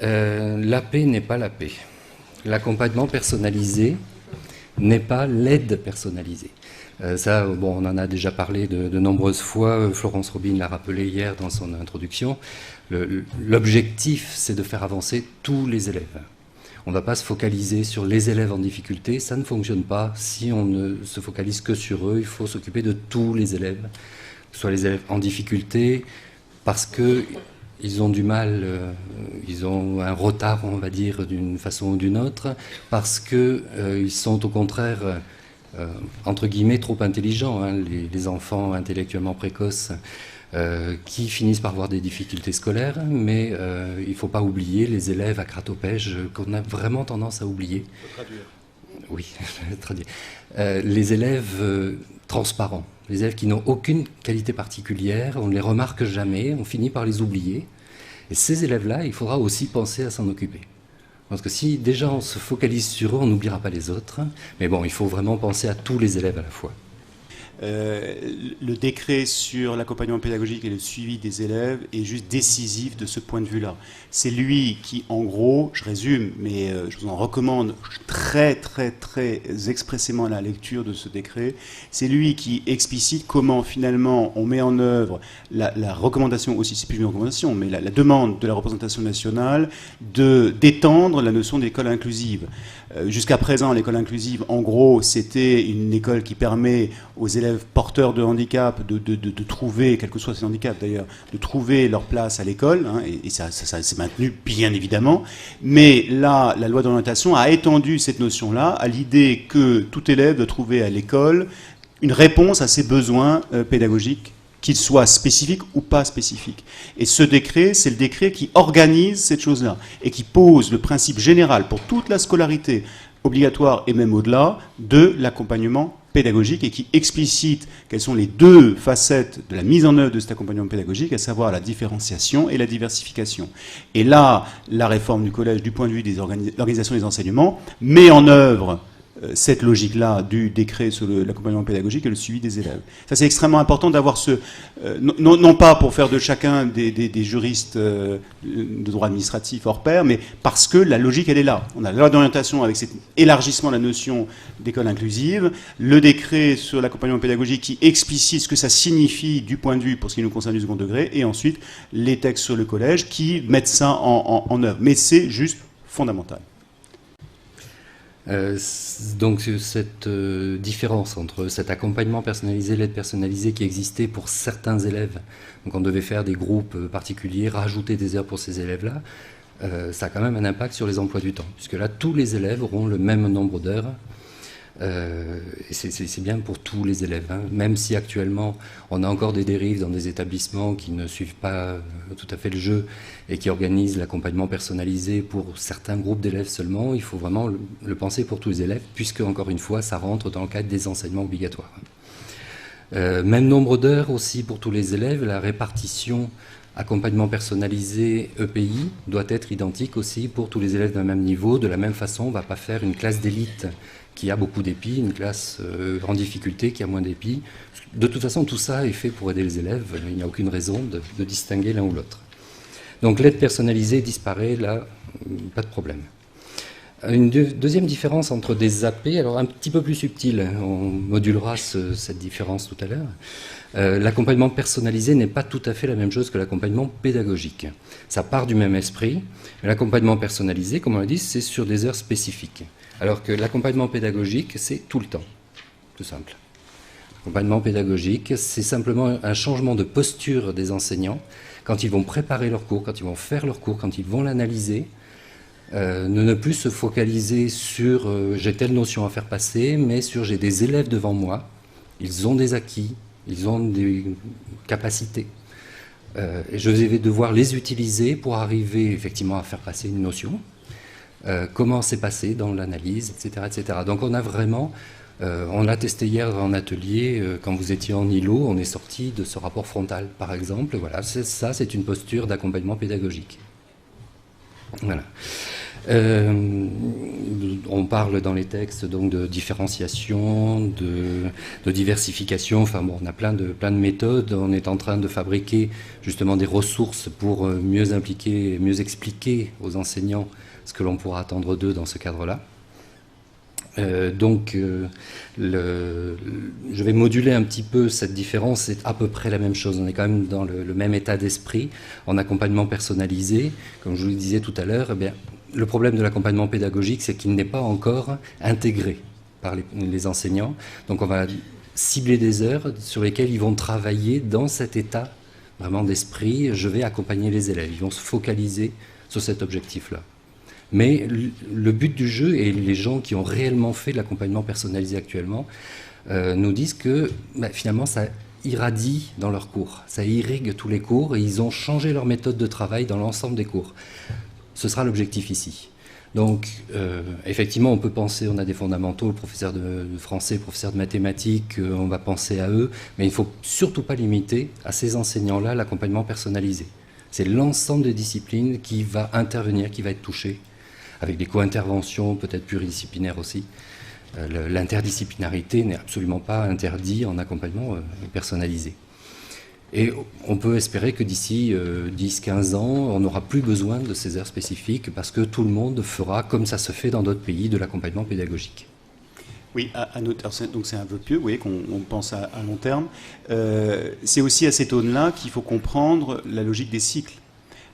L'AP n'est pas l'AP. L'accompagnement personnalisé n'est pas l'aide personnalisée. Ça, bon, on en a déjà parlé de nombreuses fois. Florence Robin l'a rappelé hier dans son introduction. L'objectif, c'est de faire avancer tous les élèves. On ne va pas se focaliser sur les élèves en difficulté. Ça ne fonctionne pas. Si on ne se focalise que sur eux, il faut s'occuper de tous les élèves, que ce soit les élèves en difficulté, parce qu'ils ont du mal, ils ont un retard, on va dire, d'une façon ou d'une autre, parce qu'ils sont au contraire, entre guillemets, trop intelligents, hein, les enfants intellectuellement précoces qui finissent par avoir des difficultés scolaires, mais il ne faut pas oublier les élèves à gratte-au-pêche qu'on a vraiment tendance à oublier. Oui, je vais traduire. Les élèves transparents, les élèves qui n'ont aucune qualité particulière, on ne les remarque jamais, on finit par les oublier. Et ces élèves-là, il faudra aussi penser à s'en occuper. Parce que si déjà on se focalise sur eux, on n'oubliera pas les autres. Mais bon, il faut vraiment penser à tous les élèves à la fois. Le décret sur l'accompagnement pédagogique et le suivi des élèves est juste décisif de ce point de vue-là. C'est lui qui, en gros, je résume, mais je vous en recommande très expressément la lecture de ce décret, c'est lui qui explicite comment finalement on met en œuvre la recommandation, aussi c'est plus une recommandation, mais la demande de la représentation nationale d'étendre la notion d'école inclusive. Jusqu'à présent, l'école inclusive, en gros, c'était une école qui permet aux élèves porteurs de handicap de trouver, quel que soit ces handicaps d'ailleurs, de trouver leur place à l'école, hein, et ça s'est maintenu bien évidemment. Mais là, la loi d'orientation a étendu cette notion-là à l'idée que tout élève doit trouver à l'école une réponse à ses besoins pédagogiques, qu'ils soient spécifiques ou pas spécifiques. Et ce décret, c'est le décret qui organise cette chose-là et qui pose le principe général pour toute la scolarité obligatoire et même au-delà de l'accompagnement pédagogique et qui explicite quelles sont les deux facettes de la mise en œuvre de cet accompagnement pédagogique, à savoir la différenciation et la diversification. Et là, la réforme du collège, du point de vue de l'organisation des enseignements, met en œuvre cette logique-là du décret sur l'accompagnement pédagogique et le suivi des élèves. Ça, c'est extrêmement important d'avoir ce... non pas pour faire de chacun des juristes de droit administratif hors pair, mais parce que la logique, elle est là. On a la loi d'orientation avec cet élargissement de la notion d'école inclusive, le décret sur l'accompagnement pédagogique qui explicite ce que ça signifie du point de vue, pour ce qui nous concerne du second degré, et ensuite les textes sur le collège qui mettent ça en œuvre. Mais c'est juste fondamental. Donc cette différence entre cet accompagnement personnalisé, l'aide personnalisée qui existait pour certains élèves, donc on devait faire des groupes particuliers, rajouter des heures pour ces élèves-là, ça a quand même un impact sur les emplois du temps, puisque là tous les élèves auront le même nombre d'heures. Et c'est bien pour tous les élèves, hein. Même si actuellement on a encore des dérives dans des établissements qui ne suivent pas tout à fait le jeu et qui organisent l'accompagnement personnalisé pour certains groupes d'élèves seulement, il faut vraiment le penser pour tous les élèves, puisque encore une fois ça rentre dans le cadre des enseignements obligatoires. Même nombre d'heures aussi pour tous les élèves, la répartition accompagnement personnalisé EPI doit être identique aussi pour tous les élèves d'un même niveau. De la même façon, on ne va pas faire une classe d'élite qui a beaucoup d'épis, une classe en difficulté qui a moins d'épis. De toute façon, tout ça est fait pour aider les élèves. Il n'y a aucune raison de distinguer l'un ou l'autre. Donc l'aide personnalisée disparaît, là, pas de problème. Une deuxième différence entre des AP, alors un petit peu plus subtile, on modulera cette différence tout à l'heure. L'accompagnement personnalisé n'est pas tout à fait la même chose que l'accompagnement pédagogique. Ça part du même esprit, mais l'accompagnement personnalisé, comme on l'a dit, c'est sur des heures spécifiques. Alors que l'accompagnement pédagogique, c'est tout le temps, tout simple. L'accompagnement pédagogique, c'est simplement un changement de posture des enseignants quand ils vont préparer leur cours, quand ils vont faire leur cours, quand ils vont l'analyser. Ne plus se focaliser sur j'ai telle notion à faire passer, mais sur j'ai des élèves devant moi, ils ont des acquis, ils ont des capacités. Et je vais devoir les utiliser pour arriver effectivement à faire passer une notion. Comment c'est passé dans l'analyse, etc., etc. Donc on a vraiment, on l'a testé hier en atelier, quand vous étiez en îlot, on est sorti de ce rapport frontal, par exemple. Voilà, ça c'est une posture d'accompagnement pédagogique. Voilà. on parle dans les textes donc de différenciation, de diversification. Enfin bon, on a plein de méthodes. On est en train de fabriquer justement des ressources pour mieux impliquer, mieux expliquer aux enseignants ce que l'on pourra attendre d'eux dans ce cadre-là. Je vais moduler un petit peu cette différence, c'est à peu près la même chose, on est quand même dans le même état d'esprit, en accompagnement personnalisé, comme je vous le disais tout à l'heure, le problème de l'accompagnement pédagogique, c'est qu'il n'est pas encore intégré par les enseignants, donc on va cibler des heures sur lesquelles ils vont travailler dans cet état vraiment d'esprit, je vais accompagner les élèves, ils vont se focaliser sur cet objectif-là. Mais le but du jeu, et les gens qui ont réellement fait de l'accompagnement personnalisé actuellement, nous disent que finalement ça irradie dans leurs cours, ça irrigue tous les cours et ils ont changé leur méthode de travail dans l'ensemble des cours. Ce sera l'objectif ici. Donc effectivement on peut penser, on a des fondamentaux, le professeur de français, le professeur de mathématiques, on va penser à eux, mais il ne faut surtout pas limiter à ces enseignants-là l'accompagnement personnalisé. C'est l'ensemble des disciplines qui va intervenir, qui va être touché, avec des co-interventions peut-être pluridisciplinaires aussi. L'interdisciplinarité n'est absolument pas interdite en accompagnement personnalisé. Et on peut espérer que d'ici 10-15 ans, on n'aura plus besoin de ces heures spécifiques parce que tout le monde fera, comme ça se fait dans d'autres pays, de l'accompagnement pédagogique. Oui, donc c'est un vœu pieux, vous voyez, qu'on pense à long terme. C'est aussi à cette aune-là qu'il faut comprendre la logique des cycles.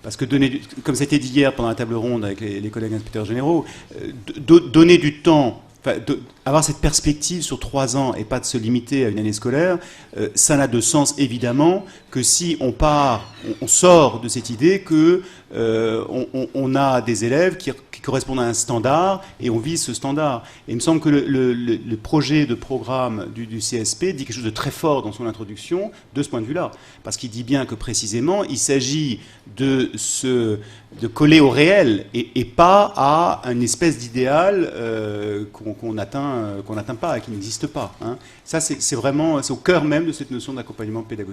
Parce que, comme c'était dit hier pendant la table ronde avec les collègues inspecteurs généraux, donner du temps, avoir cette perspective sur 3 ans et pas de se limiter à une année scolaire, ça n'a de sens évidemment que si on sort de cette idée que on a des élèves qui correspondent à un standard et on vise ce standard. Et il me semble que le projet de programme du CSP dit quelque chose de très fort dans son introduction de ce point de vue-là. Parce qu'il dit bien que précisément, il s'agit de coller au réel et pas à une espèce d'idéal qu'on n'atteint pas, qui n'existe pas. Hein. Ça, c'est vraiment au cœur même de cette notion d'accompagnement pédagogique.